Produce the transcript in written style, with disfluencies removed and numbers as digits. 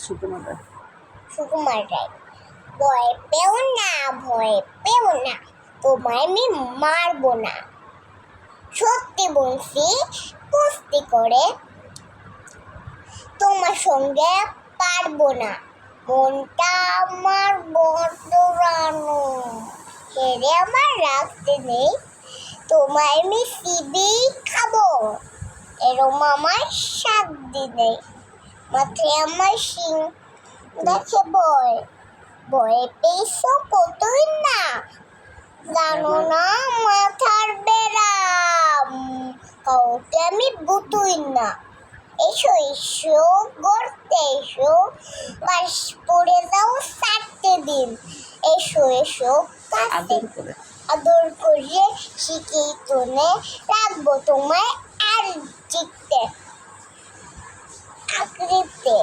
সুকুমার সুকুমার রায়। ভয় পেও না, ভয় পেও না, তোমায় আমি মারবো না। সত্যি বলছি, কুস্তি করে তোমার সঙ্গে পারবো না। মনটা আমার বড্ড রানো, হেরে আমার রাখতে নেই, তোমায় আমি সিবি খাবো। এরম আমার শান্তি নেই, মাথায় আমার শিং দেখে ভয়। ভয় পেয়েছো কতই না, জানো না মাথার বেড়াম, কাউকে আমি বুতুই না। এসো এসো গড়তে এসো, বাস পড়ে যাও 4টে দিন। এসো এসো আদর করে আদর করে শিখেই তোনে রাখবো তোমায় আর চিকতে আকৃতিতে।